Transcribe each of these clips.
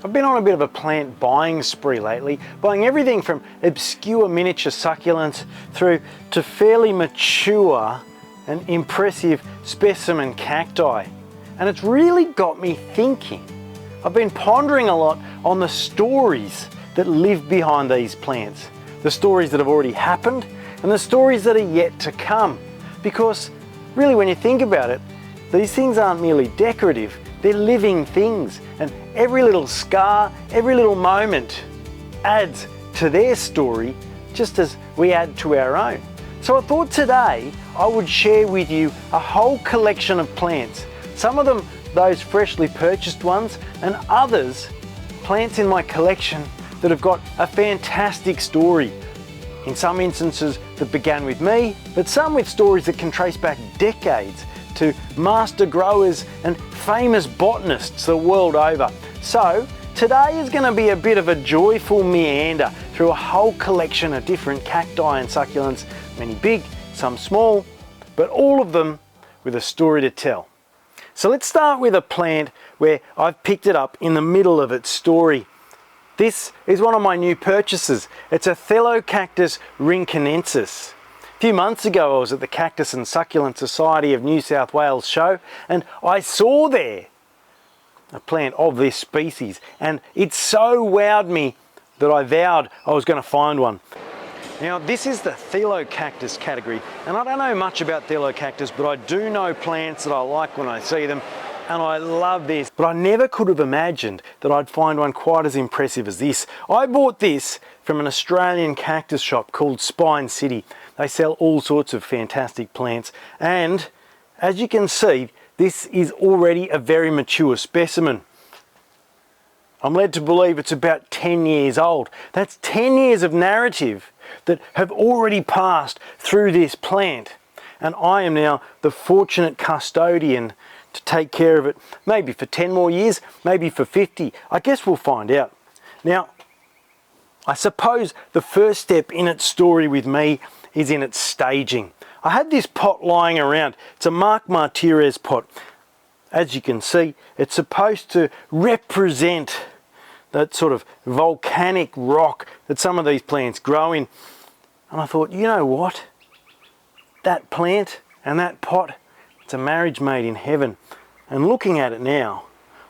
I've been on a bit of a plant buying spree lately, buying everything from obscure miniature succulents through to fairly mature and impressive specimen cacti. And it's really got me thinking. I've been pondering a lot on the stories that live behind these plants, the stories that have already happened and the stories that are yet to come. Because really, when you think about it, these things aren't merely decorative, they're living things, and every little scar, every little moment adds to their story just as we add to our own. So I thought today I would share with you a whole collection of plants, some of them those freshly purchased ones, and others plants in my collection that have got a fantastic story. In some instances that began with me, but some with stories that can trace back decades to master growers and famous botanists the world over. So today is going to be a bit of a joyful meander through a whole collection of different cacti and succulents, many big, some small, but all of them with a story to tell. So let's start with a plant where I've picked it up in the middle of its story. This is one of my new purchases. It's a Echinocactus rinconensis. A few months ago I was at the Cactus and Succulent Society of New South Wales show, and I saw there a plant of this species, and it so wowed me that I vowed I was going to find one. Now this is the Echinocactus category, and I don't know much about Echinocactus, but I do know plants that I like when I see them, and I love this. But I never could have imagined that I'd find one quite as impressive as this. I bought this from an Australian cactus shop called Spine City. They sell all sorts of fantastic plants, and as you can see, this is already a very mature specimen. I'm led to believe it's about 10 years old. That's 10 years of narrative that have already passed through this plant, and I am now the fortunate custodian to take care of it, maybe for 10 more years, maybe for 50. I guess we'll find out. Now, I suppose the first step in its story with me is in its staging. I had this pot lying around. It's a Mark Martirez pot. As you can see, it's supposed to represent that sort of volcanic rock that some of these plants grow in. And I thought, you know what? That plant and that pot, it's a marriage made in heaven. And looking at it now,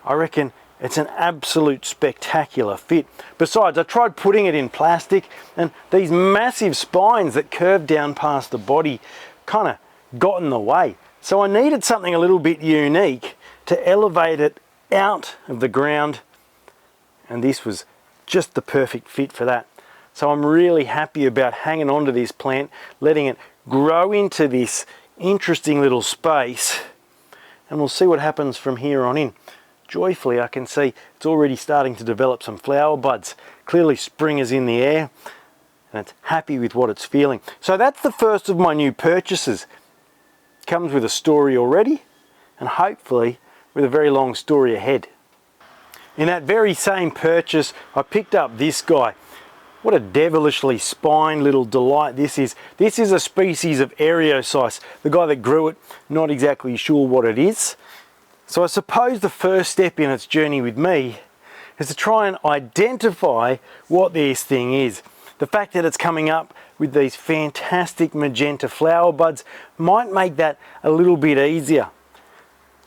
I reckon it's an absolute spectacular fit. Besides, I tried putting it in plastic, and these massive spines that curve down past the body kind of got in the way. So I needed something a little bit unique to elevate it out of the ground, and this was just the perfect fit for that. So I'm really happy about hanging on to this plant, letting it grow into this interesting little space, and we'll see what happens from here on in. Joyfully I can see it's already starting to develop some flower buds. Clearly spring is in the air, and it's happy with what it's feeling. So that's the first of my new purchases. Comes with a story already, and hopefully with a very long story ahead. In that very same purchase, I picked up this guy. What a devilishly spined little delight this is. This is a species of Areocyce. The guy that grew it, not exactly sure what it is. So I suppose the first step in its journey with me is to try and identify what this thing is. The fact that it's coming up with these fantastic magenta flower buds might make that a little bit easier.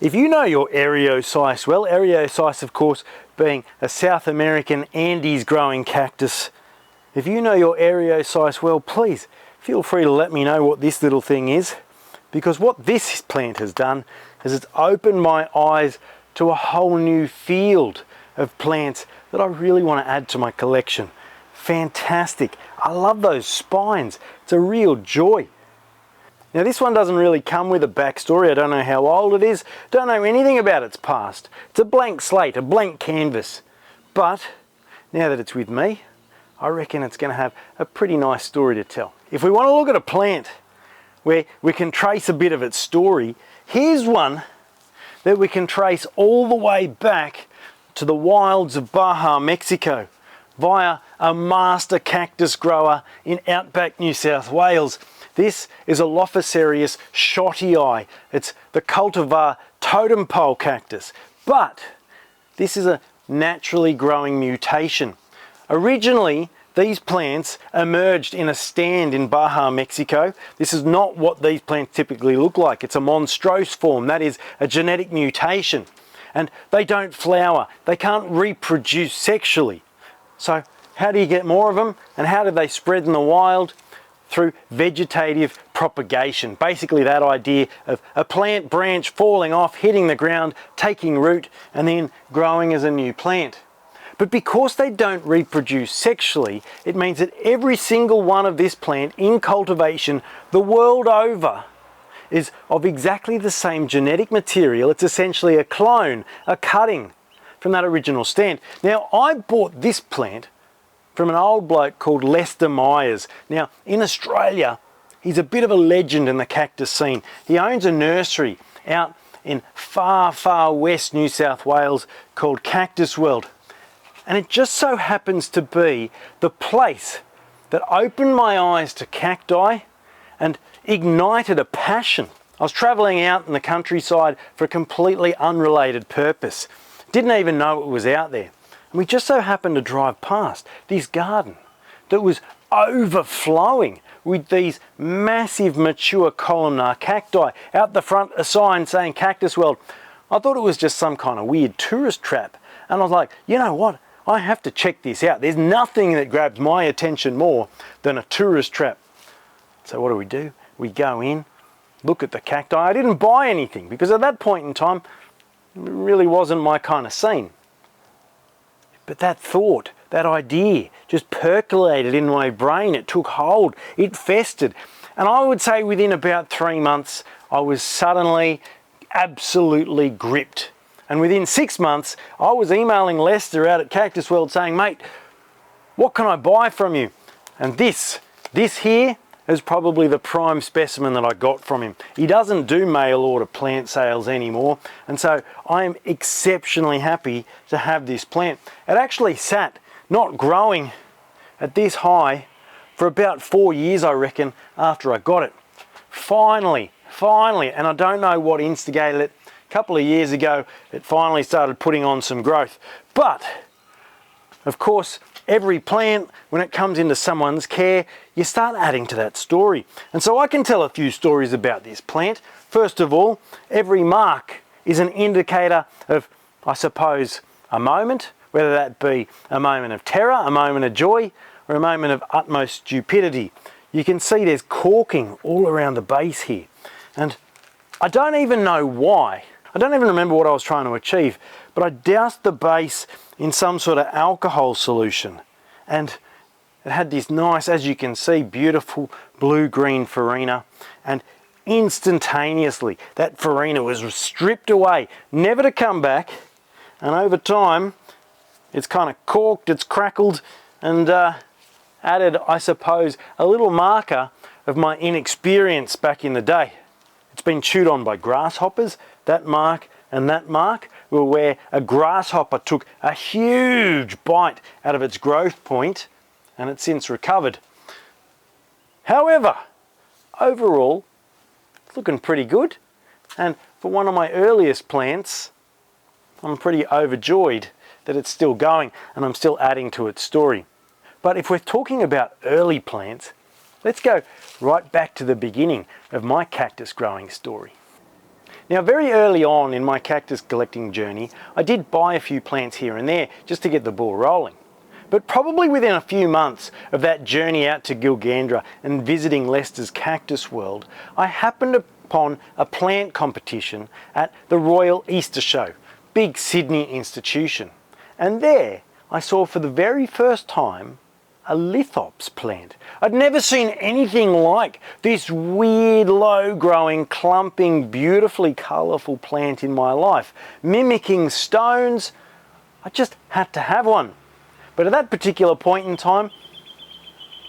If you know your Areocyce well, Areocyce of course being a South American Andes growing cactus, if you know your Areocyce well, please feel free to let me know what this little thing is, because what this plant has done is it's opened my eyes to a whole new field of plants that I really want to add to my collection. Fantastic. I love those spines. It's a real joy. Now this one doesn't really come with a backstory. I don't know how old it is. Don't know anything about its past. It's a blank slate, a blank canvas. But now that it's with me, I reckon it's going to have a pretty nice story to tell. If we want to look at a plant where we can trace a bit of its story, here's one that we can trace all the way back to the wilds of Baja, Mexico, via a master cactus grower in outback New South Wales. This is a Lophocereus schottii. It's the cultivar totem pole cactus. But this is a naturally growing mutation. Originally, these plants emerged in a stand in Baja, Mexico. This is not what these plants typically look like. It's a monstrose form, that is a genetic mutation. And they don't flower, they can't reproduce sexually. So how do you get more of them, and how do they spread in the wild? Through vegetative propagation. Basically that idea of a plant branch falling off, hitting the ground, taking root, and then growing as a new plant. But because they don't reproduce sexually, it means that every single one of this plant in cultivation the world over is of exactly the same genetic material. It's essentially a clone, a cutting from that original stand. Now, I bought this plant from an old bloke called Lester Myers. Now, in Australia, he's a bit of a legend in the cactus scene. He owns a nursery out in far, far west New South Wales called Cactus World. And it just so happens to be the place that opened my eyes to cacti and ignited a passion. I was travelling out in the countryside for a completely unrelated purpose. Didn't even know it was out there. And we just so happened to drive past this garden that was overflowing with these massive mature columnar cacti. Out the front, a sign saying Cactus World. I thought it was just some kind of weird tourist trap. And I was like, you know what? I have to check this out. There's nothing that grabs my attention more than a tourist trap. So what do? We go in, look at the cacti. I didn't buy anything because at that point in time, it really wasn't my kind of scene. But that thought, that idea just percolated in my brain. It took hold, it festered. And I would say within about 3 months, I was suddenly absolutely gripped. And within 6 months, I was emailing Lester out at Cactus World saying, mate, what can I buy from you? And this here is probably the prime specimen that I got from him. He doesn't do mail order plant sales anymore, and so I am exceptionally happy to have this plant. It actually sat not growing at this high for about 4 years, I reckon, after I got it. Finally, and I don't know what instigated it. A couple of years ago, it finally started putting on some growth. But, of course, every plant, when it comes into someone's care, you start adding to that story. And so I can tell a few stories about this plant. First of all, every mark is an indicator of, I suppose, a moment, whether that be a moment of terror, a moment of joy, or a moment of utmost stupidity. You can see there's corking all around the base here. And I don't even know why. I don't even remember what I was trying to achieve, but I doused the base in some sort of alcohol solution, and it had this nice, as you can see, beautiful blue-green farina, and instantaneously that farina was stripped away, never to come back, and over time it's kind of corked, it's crackled, and added, I suppose, a little marker of my inexperience back in the day. It's been chewed on by grasshoppers. That mark and that mark were where a grasshopper took a huge bite out of its growth point, and it's since recovered. However, overall, it's looking pretty good, and for one of my earliest plants, I'm pretty overjoyed that it's still going and I'm still adding to its story. But if we're talking about early plants, let's go right back to the beginning of my cactus growing story. Now, very early on in my cactus collecting journey, I did buy a few plants here and there just to get the ball rolling. But probably within a few months of that journey out to Gilgandra and visiting Lester's Cactus World, I happened upon a plant competition at the Royal Easter Show, big Sydney institution. And there I saw for the very first time a Lithops plant. I'd never seen anything like this weird, low-growing, clumping, beautifully colourful plant in my life. Mimicking stones, I just had to have one. But at that particular point in time,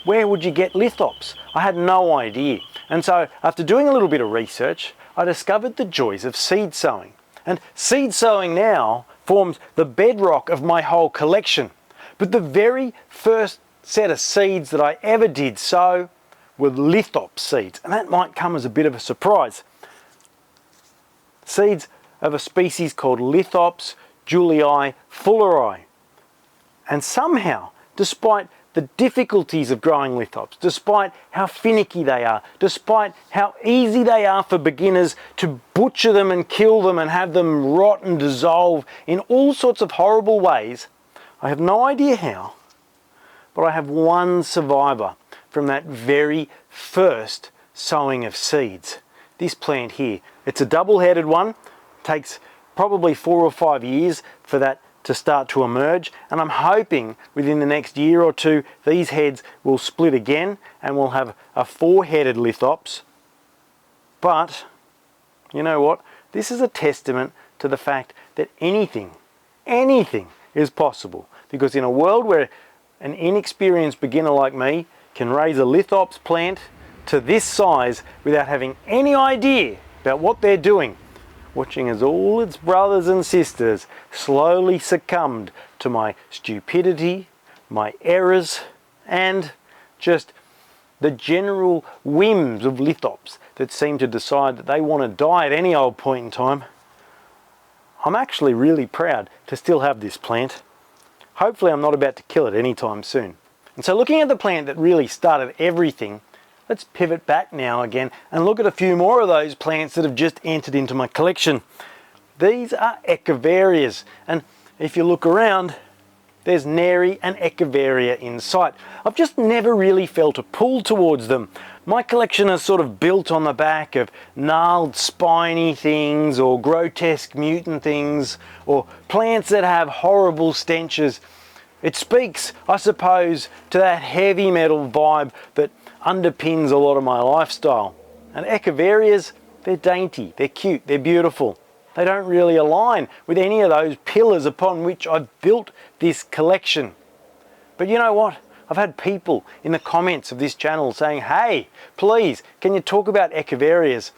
where would you get Lithops? I had no idea. And so, after doing a little bit of research, I discovered the joys of seed sowing. And seed sowing now forms the bedrock of my whole collection. But the very first set of seeds that I ever did sow were Lithops seeds, and that might come as a bit of a surprise. Seeds of a species called Lithops Julii fulleri. And somehow, despite the difficulties of growing lithops, despite how finicky they are, despite how easy they are for beginners to butcher them and kill them and have them rot and dissolve in all sorts of horrible ways, I have no idea how, but I have one survivor from that very first sowing of seeds. This plant here. It's a double-headed one. It takes probably 4 or 5 years for that to start to emerge, and I'm hoping within the next year or two these heads will split again and we'll have a 4-headed lithops. But you know what? This is a testament to the fact that anything is possible, because in a world where an inexperienced beginner like me can raise a lithops plant to this size without having any idea about what they're doing, watching as all its brothers and sisters slowly succumbed to my stupidity, my errors, and just the general whims of lithops that seem to decide that they want to die at any old point in time. I'm actually really proud to still have this plant. Hopefully I'm not about to kill it anytime soon. And so, looking at the plant that really started everything, let's pivot back now again and look at a few more of those plants that have just entered into my collection. These are Echiverias, and if you look around, there's nary an Echiveria in sight. I've just never really felt a pull towards them. My collection is sort of built on the back of gnarled spiny things, or grotesque mutant things, or plants that have horrible stenches. It speaks, I suppose, to that heavy metal vibe that underpins a lot of my lifestyle. And Echiverias, they're dainty, they're cute, they're beautiful. They don't really align with any of those pillars upon which I've built this collection. But you know what? I've had people in the comments of this channel saying, hey, please, can you talk about Echiverias?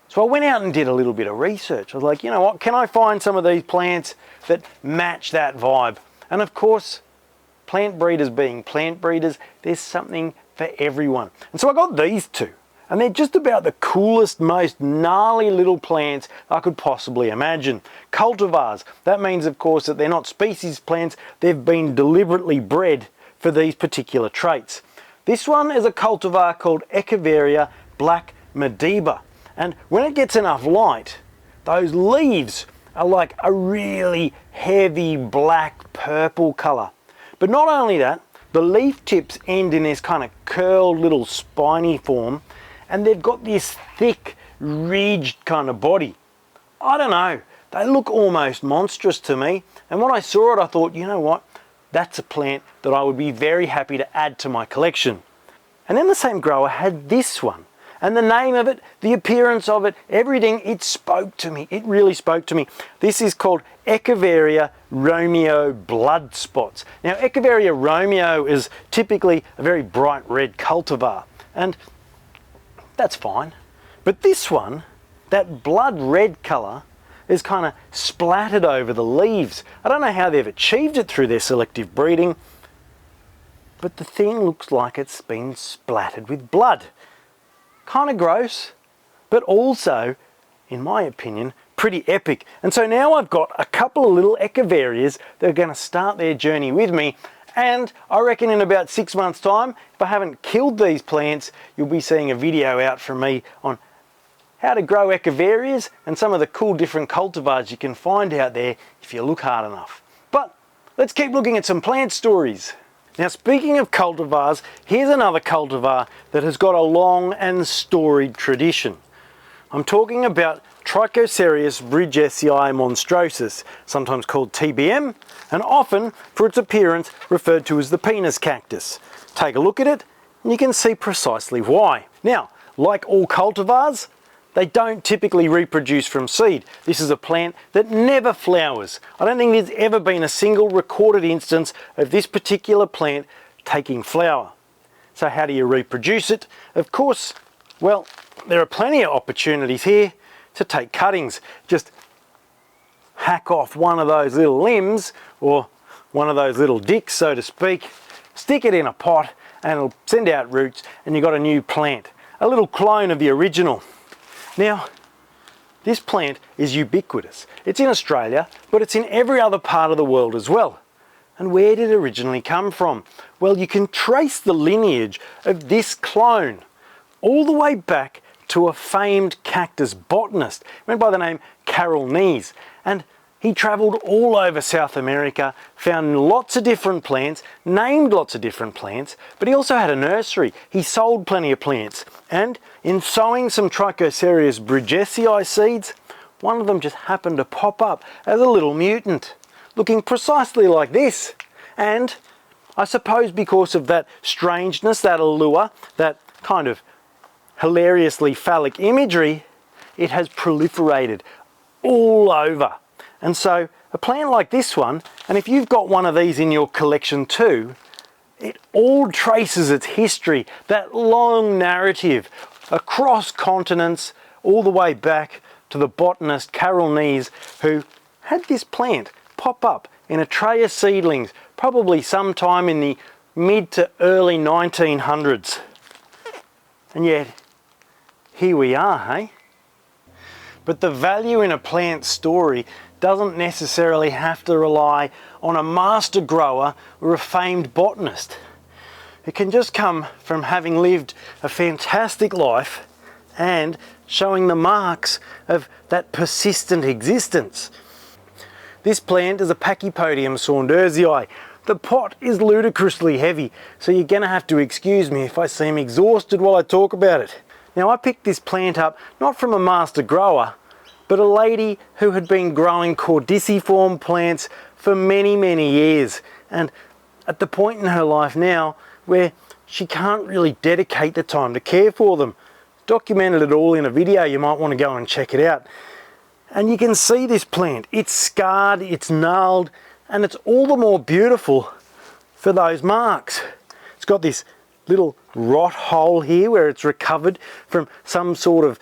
So I went out and did a little bit of research. I was like, you know what, can I find some of these plants that match that vibe? And of course, plant breeders being plant breeders, there's something for everyone. And so I got these two, and they're just about the coolest, most gnarly little plants I could possibly imagine. Cultivars. That means, of course, that they're not species plants, they've been deliberately bred for these particular traits. This one is a cultivar called Echiveria Black Mediba, and when it gets enough light, those leaves are like a really heavy black purple colour. But not only that, the leaf tips end in this kind of curled little spiny form, and they've got this thick, ridged kind of body. I don't know, they look almost monstrous to me, and when I saw it I thought, you know what, that's a plant that I would be very happy to add to my collection. And then the same grower had this one, and the name of it, the appearance of it, everything, it spoke to me. It really spoke to me. This is called Echiveria Romeo Blood Spots. Now, Echiveria Romeo is typically a very bright red cultivar, and that's fine. But this one, that blood red colour, is kind of splattered over the leaves. I don't know how they've achieved it through their selective breeding, but the thing looks like it's been splattered with blood. Kind of gross, but also, in my opinion, pretty epic. And so now I've got a couple of little Echiverias that are going to start their journey with me, and I reckon in about 6 months' time, if I haven't killed these plants, you'll be seeing a video out from me on how to grow Echiverias and some of the cool different cultivars you can find out there if you look hard enough. But let's keep looking at some plant stories. Now, speaking of cultivars, here's another cultivar that has got a long and storied tradition. I'm talking about Trichocereus bridgesii monstrosus, sometimes called TBM, and often, for its appearance, referred to as the penis cactus. Take a look at it, and you can see precisely why. Now, like all cultivars, they don't typically reproduce from seed. This is a plant that never flowers. I don't think there's ever been a single recorded instance of this particular plant taking flower. So how do you reproduce it? Of course, well, there are plenty of opportunities here to take cuttings. Just hack off one of those little limbs, or one of those little dicks, so to speak, stick it in a pot, and it'll send out roots, and you've got a new plant. A little clone of the original. Now, This plant is ubiquitous. It's in Australia, but it's in every other part of the world as well. And where did it originally come from? Well, you can trace the lineage of this clone all the way back to a famed cactus botanist. He went by the name Karel Knize, and he travelled all over South America, found lots of different plants, named lots of different plants, but he also had a nursery. He sold plenty of plants, and in sowing some Trichocereus bridgesii seeds, one of them just happened to pop up as a little mutant, looking precisely like this. And I suppose because of that strangeness, that allure, that kind of hilariously phallic imagery, it has proliferated all over. And so a plant like this one, and if you've got one of these in your collection too, it all traces its history, that long narrative across continents, all the way back to the botanist Karel Knize, who had this plant pop up in a tray of seedlings, probably sometime in the mid to early 1900s. And yet, here we are, hey? But the value in a plant story doesn't necessarily have to rely on a master grower or a famed botanist. It can just come from having lived a fantastic life and showing the marks of that persistent existence. This plant is a Pachypodium saundersii. The pot is ludicrously heavy, so you're going to have to excuse me if I seem exhausted while I talk about it. Now, I picked this plant up not from a master grower, but a lady who had been growing cordiciform plants for many, many years, and at the point in her life now where she can't really dedicate the time to care for them. Documented it all in a video, you might want to go and check it out. And you can see this plant, it's scarred, it's gnarled, and it's all the more beautiful for those marks. It's got this little rot hole here where it's recovered from some sort of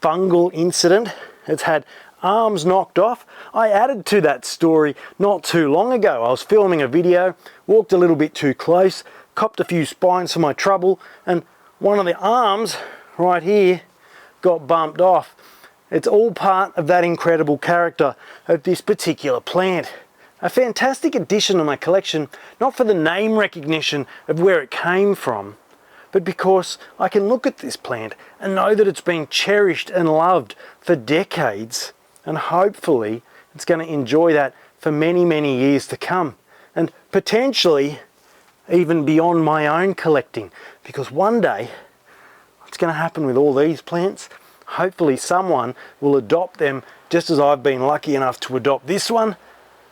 fungal incident. It's had arms knocked off. I added to that story not too long ago. I was filming a video, walked a little bit too close, copped a few spines for my trouble, and one of the arms right here got bumped off. It's all part of that incredible character of this particular plant. A fantastic addition to my collection, not for the name recognition of where it came from, but because I can look at this plant and know that it's been cherished and loved for decades, and hopefully it's going to enjoy that for many, many years to come, and potentially even beyond my own collecting, because one day what's going to happen with all these plants, hopefully someone will adopt them just as I've been lucky enough to adopt this one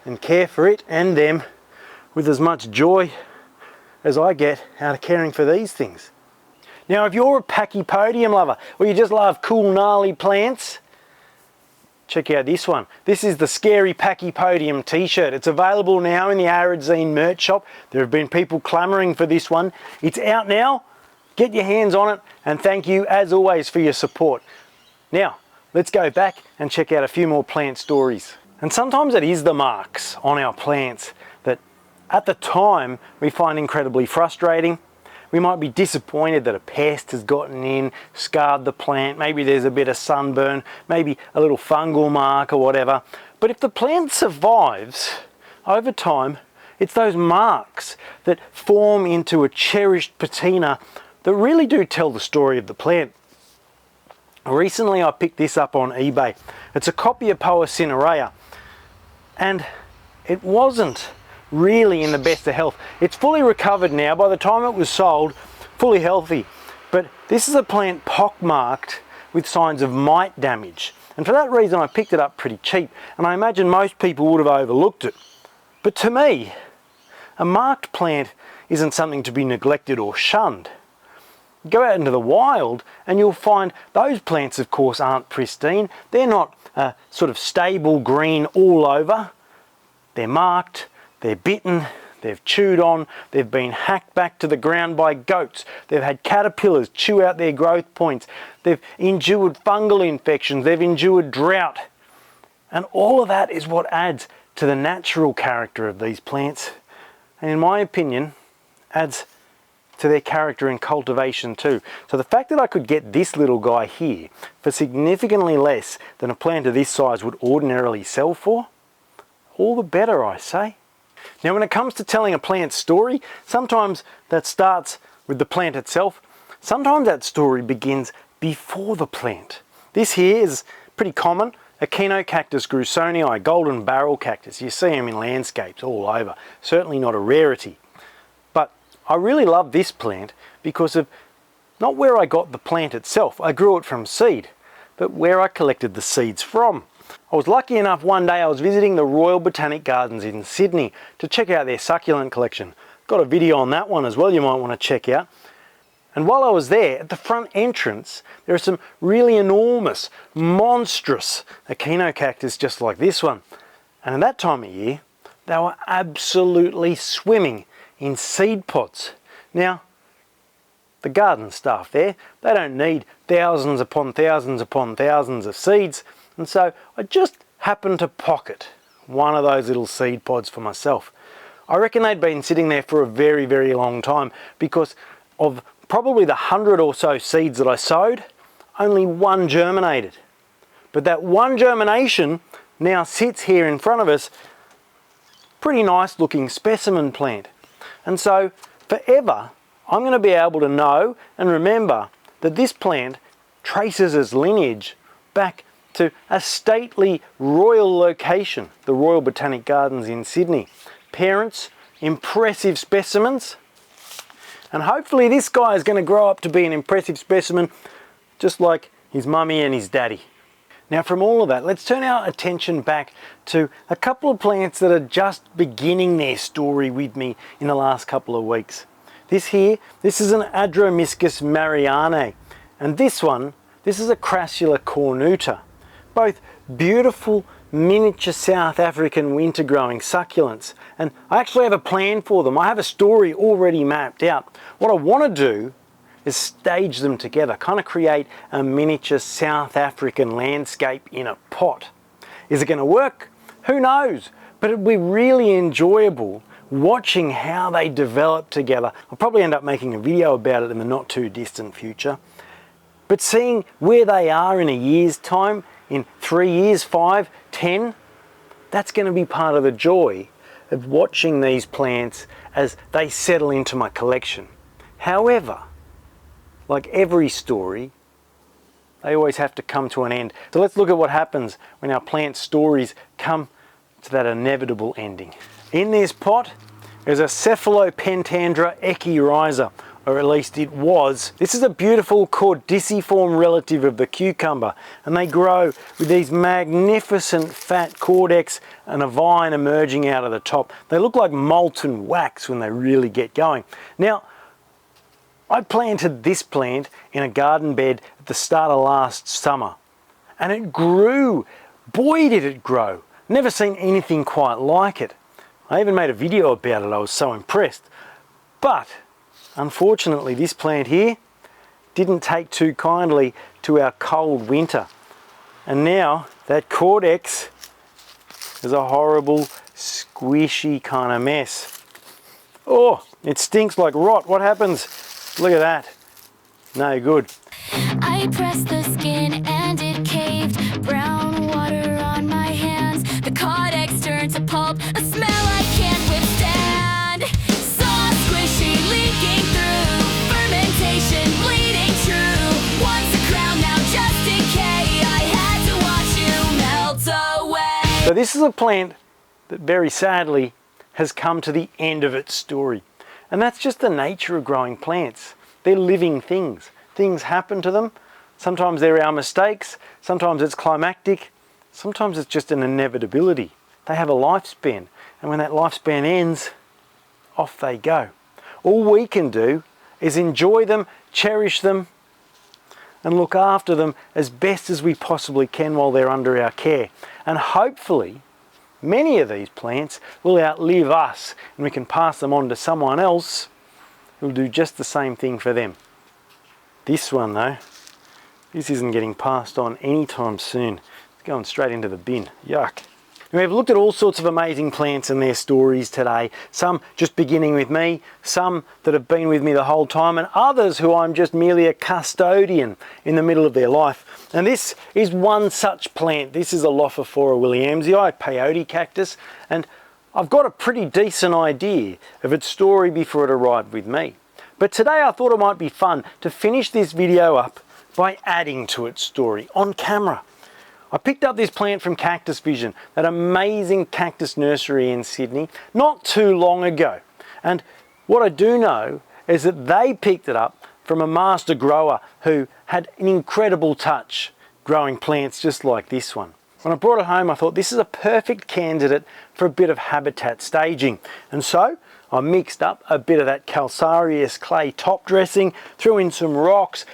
and care for it and them with as much joy as I get out of caring for these things. Now, if you're a Pachypodium lover or you just love cool gnarly plants, check out this one. This is the Scary Pachypodium t-shirt. It's available now in the Arid Zine merch shop. There have been people clamoring for this one. It's out now. Get your hands on it, and thank you as always for your support. Now, let's go back and check out a few more plant stories. And sometimes it is the marks on our plants that at the time we find incredibly frustrating. We might be disappointed that a pest has gotten in, scarred the plant, maybe there's a bit of sunburn, maybe a little fungal mark or whatever. But if the plant survives, over time, it's those marks that form into a cherished patina that really do tell the story of the plant. Recently I picked this up on eBay. It's a copy of Poacinarea, and it wasn't really in the best of health. It's fully recovered now. By the time it was sold, fully healthy. But this is a plant pockmarked with signs of mite damage. And for that reason I picked it up pretty cheap, and I imagine most people would have overlooked it. But to me, a marked plant isn't something to be neglected or shunned. Go out into the wild and you'll find those plants, of course, aren't pristine. They're not sort of stable green all over. They're marked, they're bitten, they've chewed on, they've been hacked back to the ground by goats, they've had caterpillars chew out their growth points, they've endured fungal infections, they've endured drought. And all of that is what adds to the natural character of these plants, and in my opinion, adds to their character in cultivation too. So the fact that I could get this little guy here for significantly less than a plant of this size would ordinarily sell for, all the better, I say. Now when it comes to telling a plant's story, sometimes that starts with the plant itself. Sometimes that story begins before the plant. This here is pretty common. Echinocactus grusonii, golden barrel cactus. You see them in landscapes all over. Certainly not a rarity. But I really love this plant because of not where I got the plant itself. I grew it from seed, but where I collected the seeds from. I was lucky enough one day I was visiting the Royal Botanic Gardens in Sydney to check out their succulent collection. Got a video on that one as well you might want to check out. And while I was there, at the front entrance, there are some really enormous, monstrous Echinocactus just like this one. And at that time of year, they were absolutely swimming in seed pods. Now, the garden staff there, they don't need thousands upon thousands upon thousands of seeds. And so I just happened to pocket one of those little seed pods for myself. I reckon they'd been sitting there for a very, very long time because of probably the 100 or so seeds that I sowed, only one germinated. But that one germination now sits here in front of us, pretty nice looking specimen plant. And so forever, I'm going to be able to know and remember that this plant traces its lineage back to a stately royal location, the Royal Botanic Gardens in Sydney. Parents, impressive specimens, and hopefully this guy is going to grow up to be an impressive specimen just like his mummy and his daddy. Now from all of that, let's turn our attention back to a couple of plants that are just beginning their story with me in the last couple of weeks. This is an Adromiscus marianae, and this is a Crassula cornuta. Both beautiful miniature South African winter growing succulents, and I actually have a plan for them. I have a story already mapped out. What I want to do is stage them together, kind of create a miniature South African landscape in a pot. Is it going to work? Who knows? But it'll be really enjoyable watching how they develop together. I'll probably end up making a video about it in the not too distant future. But seeing where they are in a year's time, in 3 years, 5, 10, that's going to be part of the joy of watching these plants as they settle into my collection. However, like every story, they always have to come to an end. So let's look at what happens when our plant stories come to that inevitable ending. In this pot, there's a Cephalopentandra echinocactus, or at least it was. This is a beautiful cordiciform relative of the cucumber, and they grow with these magnificent fat cordex and a vine emerging out of the top. They look like molten wax when they really get going. Now, I planted this plant in a garden bed at the start of last summer, and it grew. Boy, did it grow. Never seen anything quite like it. I even made a video about it, I was so impressed. But unfortunately, this plant here didn't take too kindly to our cold winter. And now that cordex is a horrible, squishy kind of mess. Oh, it stinks like rot. What happens? Look at that. No good. I pressed the skin and it caved. Brown water on my hands. The cordex turned to pulp. A smell I can't withstand. Soft, squishy, leaking through. Fermentation, bleeding true. Once a crown, now just decay. I had to watch you melt away. So this is a plant that very sadly has come to the end of its story. And that's just the nature of growing plants. They're living things. Things happen to them. Sometimes they're our mistakes. Sometimes it's climactic. Sometimes it's just an inevitability. They have a lifespan. And when that lifespan ends, off they go. All we can do is enjoy them, cherish them, and look after them as best as we possibly can while they're under our care. And hopefully, many of these plants will outlive us, and we can pass them on to someone else who'll do just the same thing for them. This one though, this isn't getting passed on anytime soon. It's going straight into the bin. Yuck. We've looked at all sorts of amazing plants and their stories today, some just beginning with me, some that have been with me the whole time, and others who I'm just merely a custodian in the middle of their life. And this is one such plant. This is a Lophophora williamsii, peyote cactus, and I've got a pretty decent idea of its story before it arrived with me. But today I thought it might be fun to finish this video up by adding to its story on camera. I picked up this plant from Cactus Vision, that amazing cactus nursery in Sydney, not too long ago. And what I do know is that they picked it up from a master grower who had an incredible touch growing plants just like this one. When I brought it home, I thought this is a perfect candidate for a bit of habitat staging. And so I mixed up a bit of that calcareous clay top dressing, threw in some rocks,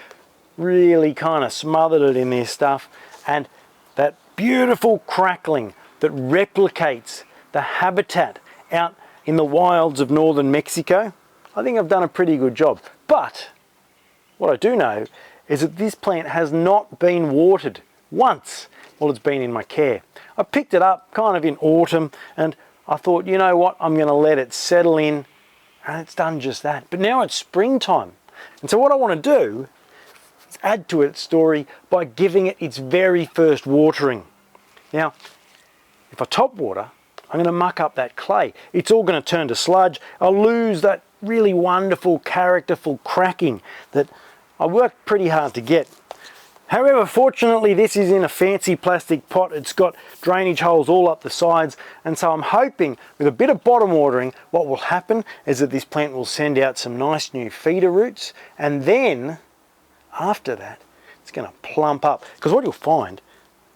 really kind of smothered it in this stuff, and that beautiful crackling that replicates the habitat out in the wilds of northern Mexico. I think I've done a pretty good job. But what I do know is that this plant has not been watered once while it's been in my care. I picked it up kind of in autumn and I thought, you know what, I'm going to let it settle in, and it's done just that. But now it's springtime. And so what I want to do add to its story by giving it its very first watering. Now, if I top water, I'm going to muck up that clay. It's all going to turn to sludge. I'll lose that really wonderful, characterful cracking that I worked pretty hard to get. However, fortunately, this is in a fancy plastic pot. It's got drainage holes all up the sides, and so I'm hoping with a bit of bottom watering, what will happen is that this plant will send out some nice new feeder roots, and then after that, it's going to plump up. Because what you'll find,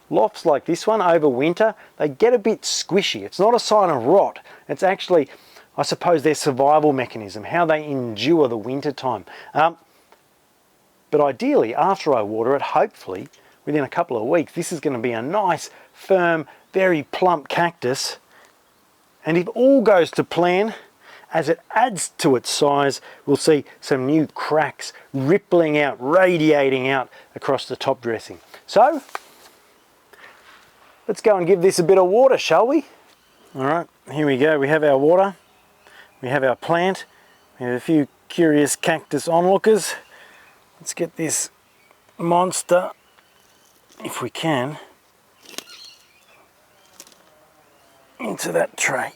lops like this one over winter, they get a bit squishy. It's not a sign of rot. It's actually, I suppose, their survival mechanism, how they endure the winter time. But ideally, after I water it, hopefully, within a couple of weeks, this is going to be a nice, firm, very plump cactus. And if all goes to plan, as it adds to its size, we'll see some new cracks rippling out, radiating out across the top dressing. So, let's go and give this a bit of water, shall we? All right, here we go. We have our water, we have our plant, we have a few curious cactus onlookers. Let's get this monster, if we can, into that tray.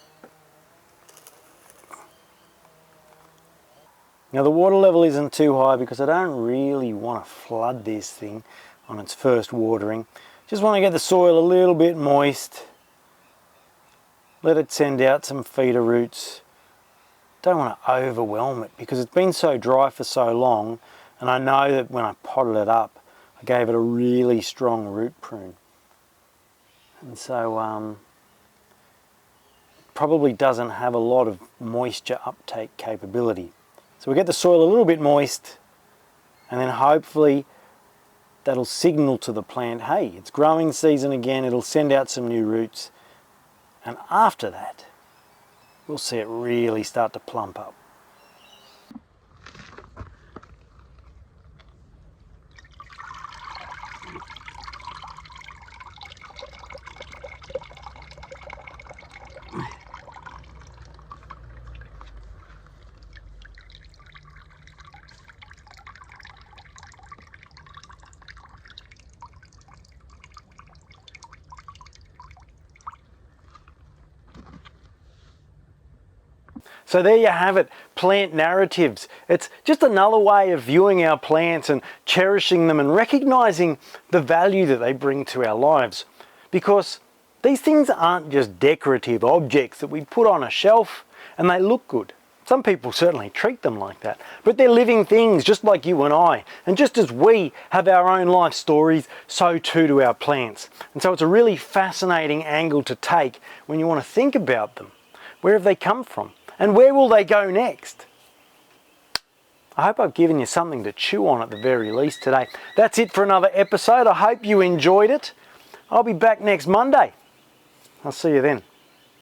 Now the water level isn't too high because I don't really want to flood this thing on its first watering. Just want to get the soil a little bit moist. Let it send out some feeder roots. Don't want to overwhelm it because it's been so dry for so long, and I know that when I potted it up, I gave it a really strong root prune. And so probably doesn't have a lot of moisture uptake capability. So we get the soil a little bit moist, and then hopefully that'll signal to the plant, hey, it's growing season again, it'll send out some new roots, and after that, we'll see it really start to plump up. So there you have it, plant narratives. It's just another way of viewing our plants and cherishing them and recognizing the value that they bring to our lives. Because these things aren't just decorative objects that we put on a shelf and they look good. Some people certainly treat them like that, but they're living things just like you and I. And just as we have our own life stories, so too do our plants. And so it's a really fascinating angle to take when you want to think about them. Where have they come from? And where will they go next? I hope I've given you something to chew on at the very least today. That's it for another episode. I hope you enjoyed it. I'll be back next Monday. I'll see you then.